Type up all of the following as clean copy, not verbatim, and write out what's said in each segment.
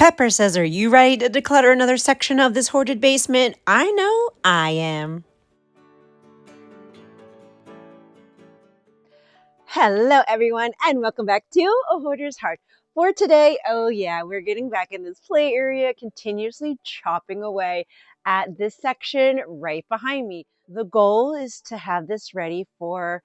Pepper says, are you ready to declutter another section of this hoarded basement? I know I am. Hello, everyone, and welcome back to A Hoarder's Heart. For today, oh yeah, we're getting back in this play area, continuously chopping away at this section right behind me. The goal is to have this ready for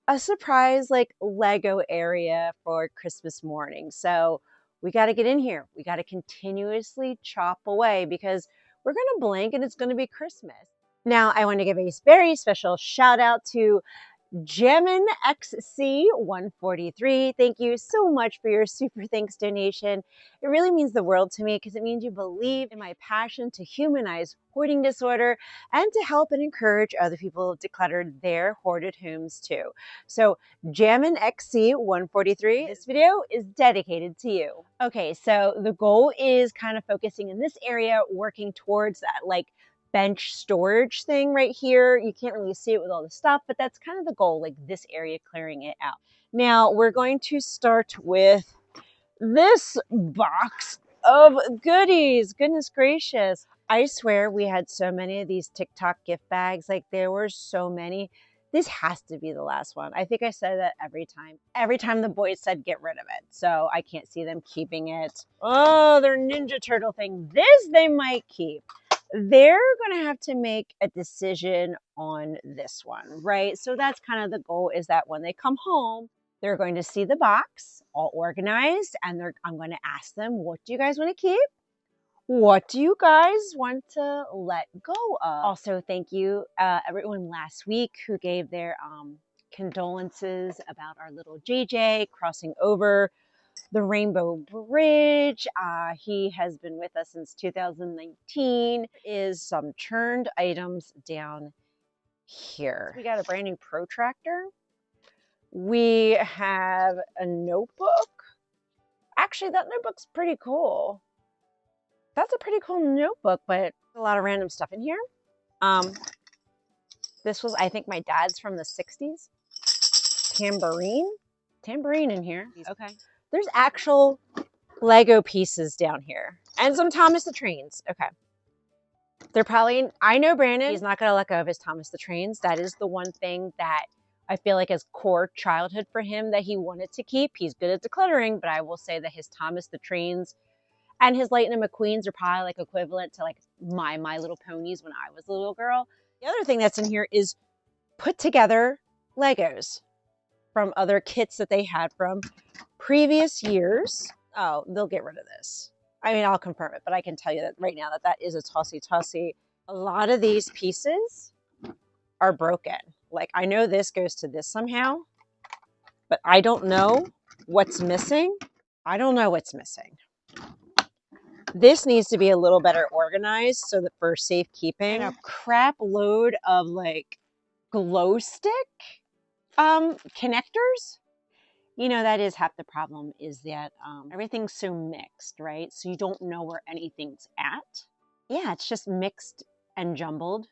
a surprise like Lego area for Christmas morning. So we got to get in here. We got to continuously chop away because we're going to blink and it's going to be Christmas. Now, I want to give a very special shout out to Jammin XC143. Thank you so much for your super thanks donation. It really means the world to me because it means you believe in my passion to humanize hoarding disorder and to help and encourage other people declutter their hoarded homes too. So Jammin XC143, this video is dedicated to you. Okay, so the goal is kind of focusing in this area, working towards that like bench storage thing right here. You can't really see it with all the stuff, but that's kind of the goal, like this area, clearing it out. Now we're going to start with this box of goodies. Goodness gracious. I swear we had so many of these TikTok gift bags. Like there were so many. This has to be the last one. I think I said that every time. Every time the boys said get rid of it. So I can't see them keeping it. Oh, their Ninja Turtle thing. This they might keep. They're going to have to make a decision on this one, right? So that's kind of the goal, is that when they come home, they're going to see the box all organized, and I'm going to ask them, what do you guys want to keep? What do you guys want to let go of? Also, thank you everyone last week who gave their condolences about our little JJ crossing over the Rainbow Bridge. He has been with us since 2019. Is some churned items down here. We got a brand new protractor. We have a notebook. Actually, that notebook's pretty cool. That's a pretty cool notebook, but a lot of random stuff in here. This was, I think, my dad's from the 60s. Tambourine in here. Okay. There's actual Lego pieces down here. And some Thomas the Trains. Okay. They're probably, I know Brandon, he's not going to let go of his Thomas the Trains. That is the one thing that I feel like is core childhood for him that he wanted to keep. He's good at decluttering, but I will say that his Thomas the Trains and his Lightning McQueens are probably like equivalent to like my Little Ponies when I was a little girl. The other thing that's in here is put together Legos from other kits that they had from previous years. Oh, they'll get rid of this. I mean, I'll confirm it, but I can tell you that right now that is a tossy. A lot of these pieces are broken. Like, I know this goes to this somehow, but I don't know what's missing. I don't know what's missing. This needs to be a little better organized so that for safekeeping. And a crap load of like glow stick connectors. You know, that is half the problem, is that everything's so mixed, right? So you don't know where anything's at. Yeah, it's just mixed and jumbled.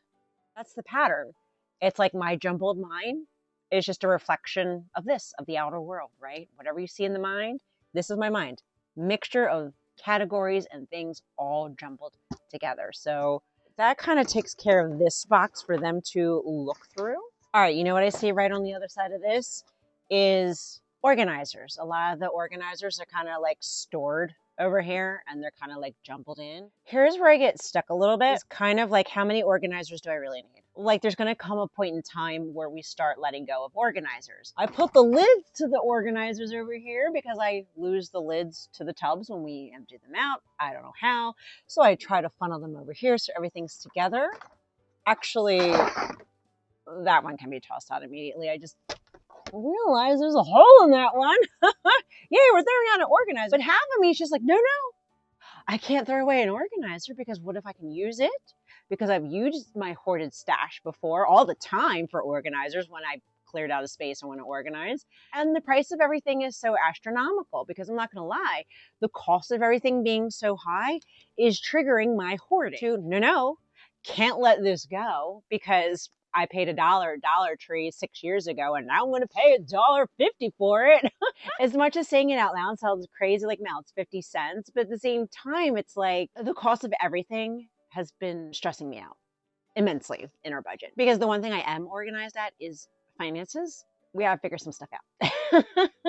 That's the pattern. It's like my jumbled mind is just a reflection of this, of the outer world, right? Whatever you see in the mind, this is my mind. Mixture of categories and things all jumbled together. So that kind of takes care of this box for them to look through. All right, you know what I see right on the other side of this is organizers. A lot of the organizers are kind of like stored over here and they're kind of like jumbled in. Here's where I get stuck a little bit. It's kind of like, how many organizers do I really need? Like, there's going to come a point in time where we start letting go of organizers. I put the lids to the organizers over here because I lose the lids to the tubs when we empty them out. I don't know how. So I try to funnel them over here so everything's together. Actually, that one can be tossed out immediately. I just realize there's a hole in that one. Yay, we're throwing out an organizer. But half of me is just like, no, I can't throw away an organizer because what if I can use it? Because I've used my hoarded stash before all the time for organizers when I cleared out a space I want to organize. And the price of everything is so astronomical because I'm not going to lie, the cost of everything being so high is triggering my hoarding. No, can't let this go because I paid $1 at Dollar Tree 6 years ago, and now I'm going to pay $1.50 for it. As much as saying it out loud sounds crazy, like now it's 50 cents, but at the same time, it's like the cost of everything has been stressing me out immensely in our budget. Because the one thing I am organized at is finances. We gotta figure some stuff out.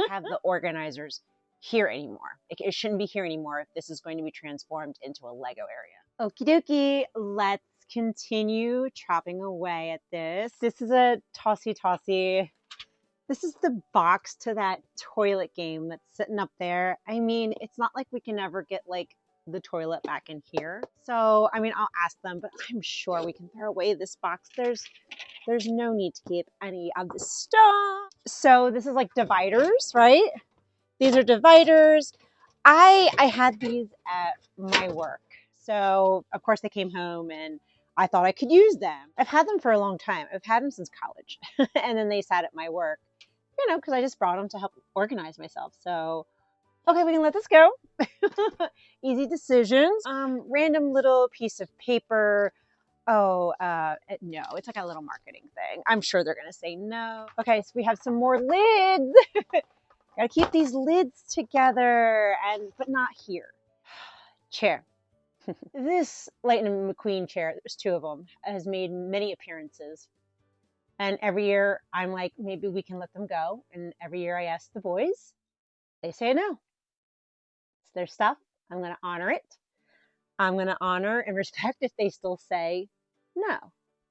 Have the organizers here anymore. It shouldn't be here anymore if this is going to be transformed into a Lego area. Okie dokie, let's continue chopping away at this. This is a tossy. This is the box to that toilet game that's sitting up there. I mean, it's not like we can ever get like the toilet back in here. So, I mean, I'll ask them, but I'm sure we can throw away this box. There's no need to keep any of this stuff. So this is like dividers, right? These are dividers. I had these at my work. So of course they came home and I thought I could use them. I've had them for a long time. I've had them since college. And then they sat at my work, you know, because I just brought them to help organize myself. So, okay, we can let this go. Easy decisions. Random little piece of paper. Oh, no, it's like a little marketing thing. I'm sure they're going to say no. Okay, so we have some more lids. Gotta keep these lids together, but not here. Chair. This Lightning McQueen chair, there's 2 of them, has made many appearances. And every year I'm like, maybe we can let them go. And every year I ask the boys, they say no. It's their stuff. I'm going to honor it. I'm going to honor and respect if they still say no,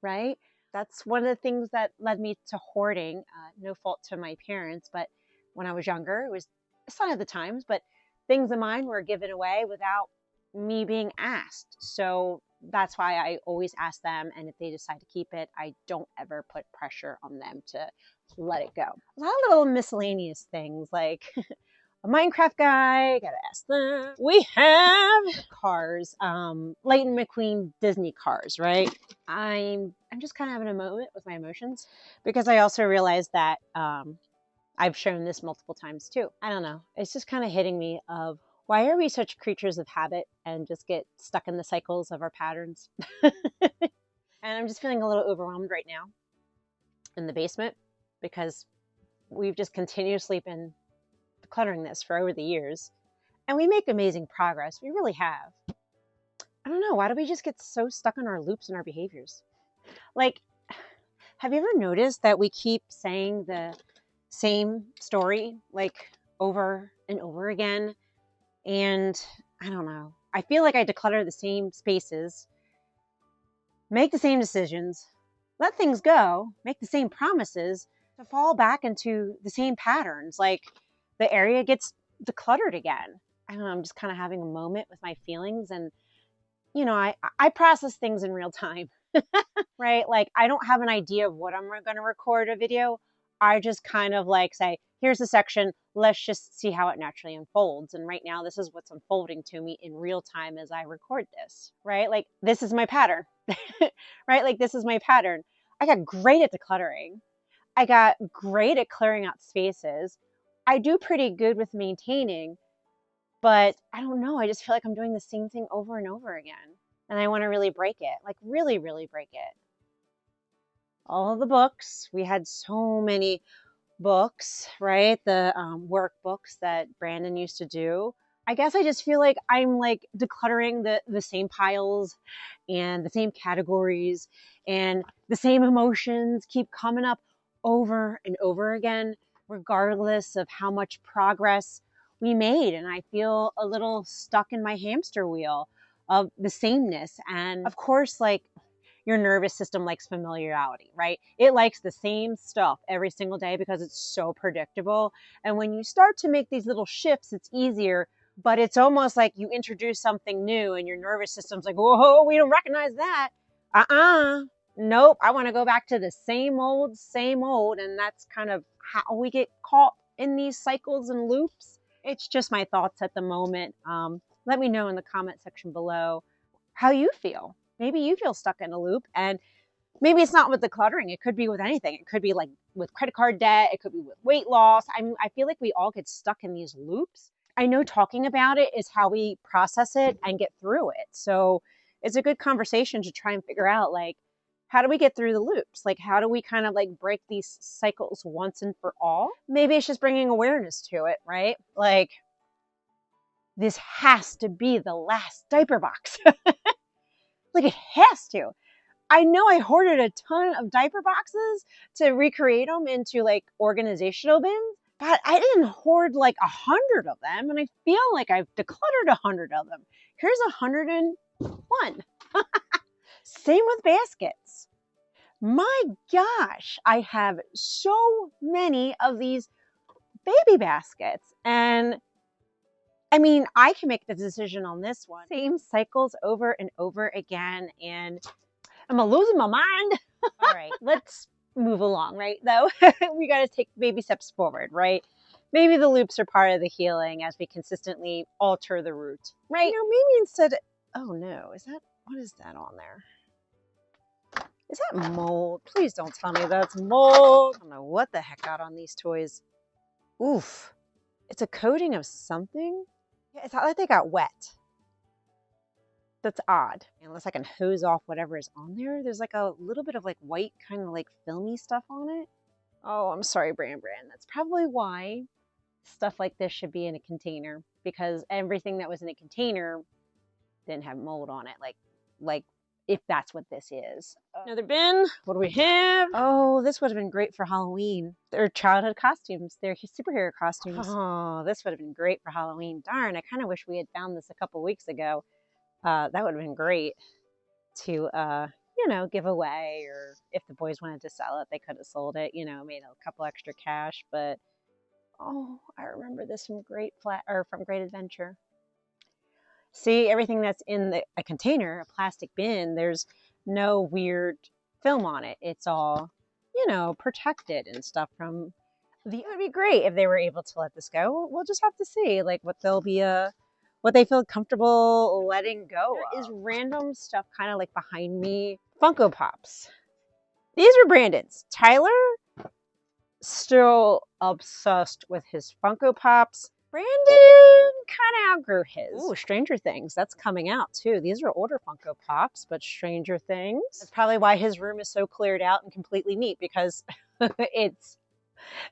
right? That's one of the things that led me to hoarding. No fault to my parents, but when I was younger, it was a sign of the times, but things of mine were given away without me being asked. So that's why I always ask them, and if they decide to keep it, I don't ever put pressure on them to let it go. A lot of little miscellaneous things like a Minecraft guy, gotta ask them. We have cars, Lightning McQueen Disney cars, right? I'm just kind of having a moment with my emotions because I also realized that I've shown this multiple times too. I don't know. It's just kind of hitting me of why are we such creatures of habit and just get stuck in the cycles of our patterns? And I'm just feeling a little overwhelmed right now in the basement because we've just continuously been decluttering this for over the years, and we make amazing progress. We really have. I don't know, why do we just get so stuck in our loops and our behaviors? Like, have you ever noticed that we keep saying the same story like over and over again? And I don't know, I feel like I declutter the same spaces, make the same decisions, let things go, make the same promises to fall back into the same patterns. Like the area gets decluttered again. I don't know, I'm just kind of having a moment with my feelings, and you know, I process things in real time, right? Like I don't have an idea of what I'm going to record a video. I just kind of like say, here's the section, let's just see how it naturally unfolds. And right now, this is what's unfolding to me in real time as I record this, right? Like this is my pattern, right? Like this is my pattern. I got great at decluttering. I got great at clearing out spaces. I do pretty good with maintaining, but I don't know. I just feel like I'm doing the same thing over and over again. And I want to really break it, like really, really break it. All of the books, we had so many books, right? The workbooks that Brandon used to do. I guess I just feel like I'm like decluttering the same piles and the same categories, and the same emotions keep coming up over and over again, regardless of how much progress we made. And I feel a little stuck in my hamster wheel of the sameness. And of course, like your nervous system likes familiarity, right? It likes the same stuff every single day because it's so predictable. And when you start to make these little shifts, it's easier, but it's almost like you introduce something new and your nervous system's like, whoa, we don't recognize that. Nope, I want to go back to the same old. And that's kind of how we get caught in these cycles and loops. It's just my thoughts at the moment. Let me know in the comment section below how you feel. Maybe you feel stuck in a loop, and maybe it's not with decluttering. It could be with anything. It could be like with credit card debt. It could be with weight loss. I feel like we all get stuck in these loops. I know talking about it is how we process it and get through it. So it's a good conversation to try and figure out, like, How do we get through the loops? Like, how do we kind of like break these cycles once and for all? Maybe it's just bringing awareness to it, right? Like, this has to be the last diaper box. Like, it has to. I know I hoarded a ton of diaper boxes to recreate them into like organizational bins, but I didn't hoard like 100 of them. And I feel like I've decluttered 100 of them. Here's 101. Same with baskets. My gosh, I have so many of these baby baskets. And I mean, I can make the decision on this one. Same cycles over and over again. And I'm losing my mind. All right, let's move along, right? Though we got to take baby steps forward, right? Maybe the loops are part of the healing as we consistently alter the route, right? You know, maybe instead, oh no, what is that on there? Is that mold? Please don't tell me that's mold. I don't know what the heck got on these toys. Oof, it's a coating of something. Yeah, it's not like they got wet. That's odd. Unless I can hose off whatever is on there. There's like a little bit of like white kind of like filmy stuff on it. Oh, I'm sorry, Bran. That's probably why stuff like this should be in a container, because everything that was in a container didn't have mold on it. Like if that's what this is. Another bin. What do we have? Oh, this would have been great for Halloween. They're childhood costumes. They're superhero costumes. Oh, this would have been great for Halloween. Darn, I kind of wish we had found this a couple weeks ago. That would have been great to, you know, give away, or if the boys wanted to sell it, they could have sold it, you know, made a couple extra cash. But, oh, I remember this from Great Adventure. See, everything that's in a container, a plastic bin, there's no weird film on it. It's all, you know, protected and stuff from it would be great if they were able to let this go. We'll just have to see, like, what they feel comfortable letting go of. Is random stuff kind of like behind me. Funko Pops. These were Brandon's. Tyler, still obsessed with his Funko Pops. Brandon kind of outgrew his. Ooh, Stranger Things. That's coming out too. These are older Funko Pops, but Stranger Things. That's probably why his room is so cleared out and completely neat, because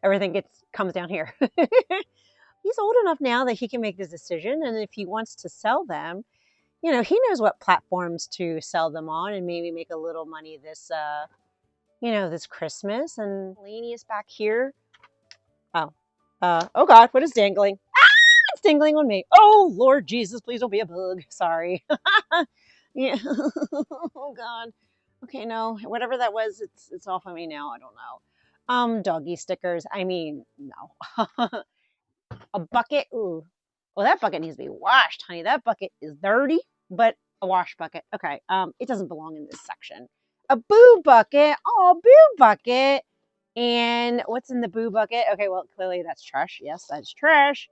everything comes down here. He's old enough now that he can make this decision, and if he wants to sell them, you know, he knows what platforms to sell them on and maybe make a little money this, you know, this Christmas. And Lainey is back here. Oh God, what is dangling? Ah, it's dangling on me. Oh, Lord Jesus, please don't be a bug. Sorry. Yeah. Oh God. Okay, no, whatever that was, it's off of me now. I don't know. Doggy stickers. I mean, no. A bucket. Ooh. Well, that bucket needs to be washed, honey. That bucket is dirty, but a wash bucket. Okay. It doesn't belong in this section. A boo bucket. Oh, boo bucket. And what's in the boo bucket? Okay, well, clearly that's trash. Yes, that's trash.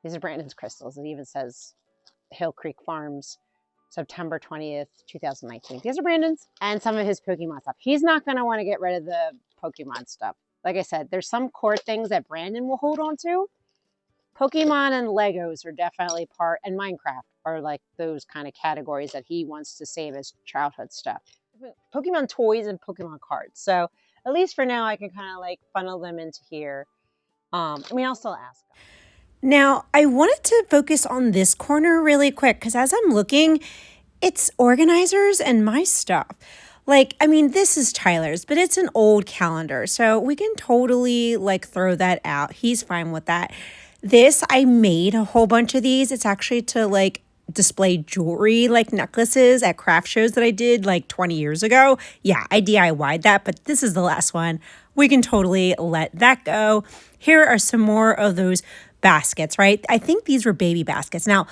These are Brandon's crystals. It even says Hill Creek Farms, September 20th, 2019. These are Brandon's. And some of his Pokemon stuff. He's not going to want to get rid of the Pokemon stuff. Like I said, there's some core things that Brandon will hold on to. Pokemon and Legos are definitely part, and Minecraft are like those kind of categories that he wants to save as childhood stuff. Pokemon toys and Pokemon cards. So at least for now, I can kind of like funnel them into here. I mean, I'll still ask them. Now, I wanted to focus on this corner really quick, because as I'm looking, it's organizers and my stuff. Like, I mean, this is Tyler's, but it's an old calendar, so we can totally like throw that out. He's fine with that. This, I made a whole bunch of these. It's actually to like display jewelry, like necklaces at craft shows that I did like 20 years ago. Yeah, I DIY'd that, but this is the last one. We can totally let that go. Here are some more of those baskets, right? I think these were baby baskets. Now,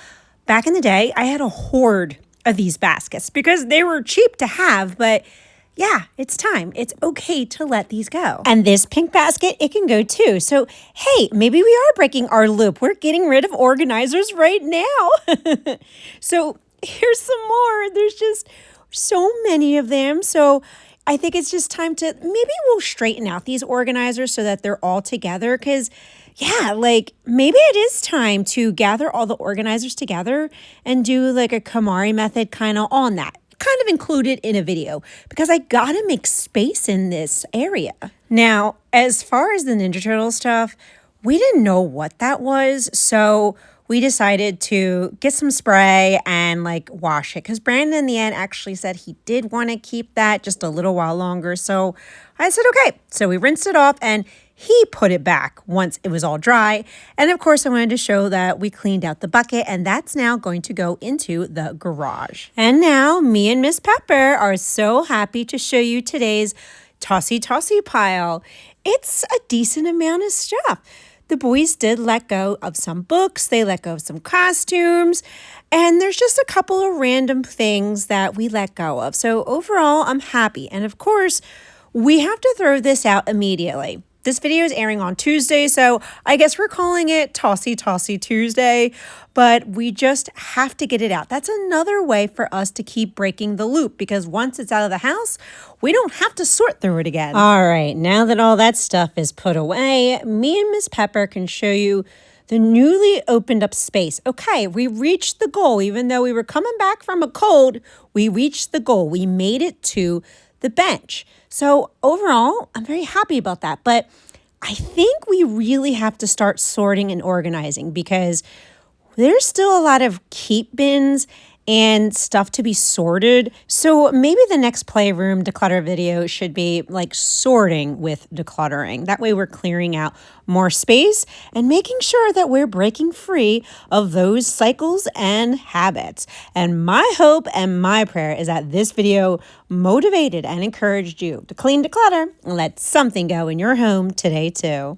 back in the day, I had a hoard of these baskets because they were cheap to have, but yeah, it's time. It's okay to let these go. And this pink basket, it can go too. So, hey, maybe we are breaking our loop. We're getting rid of organizers right now. So here's some more. There's just so many of them. So I think it's just time to, maybe we'll straighten out these organizers so that they're all together. Because yeah, like maybe it is time to gather all the organizers together and do like a KonMari method kind of on that. kind of include it in a video because I gotta make space in this area. Now, as far as the Ninja Turtle stuff, we didn't know what that was, so we decided to get some spray and like wash it because Brandon in the end actually said he did want to keep that just a little while longer. So I said, okay. So we rinsed it off and he put it back once it was all dry. And of course, I wanted to show that we cleaned out the bucket and that's now going to go into the garage. And now me and Miss Pepper are so happy to show you today's tossy pile. It's a decent amount of stuff. The boys did let go of some books, they let go of some costumes, and there's just a couple of random things that we let go of. So overall, I'm happy. And of course, we have to throw this out immediately. This video is airing on Tuesday, so I guess we're calling it Tossy Tuesday, but we just have to get it out. That's another way for us to keep breaking the loop because once it's out of the house, we don't have to sort through it again. All right, now that all that stuff is put away, me and Miss Pepper can show you the newly opened up space. Okay, we reached the goal. Even though we were coming back from a cold, we reached the goal. We made it to the bench. So overall, I'm very happy about that. But I think we really have to start sorting and organizing because there's still a lot of keep bins and stuff to be sorted. So maybe the next playroom declutter video should be like sorting with decluttering. That way we're clearing out more space and making sure that we're breaking free of those cycles and habits. And my hope and my prayer is that this video motivated and encouraged you to clean, declutter, and let something go in your home today too.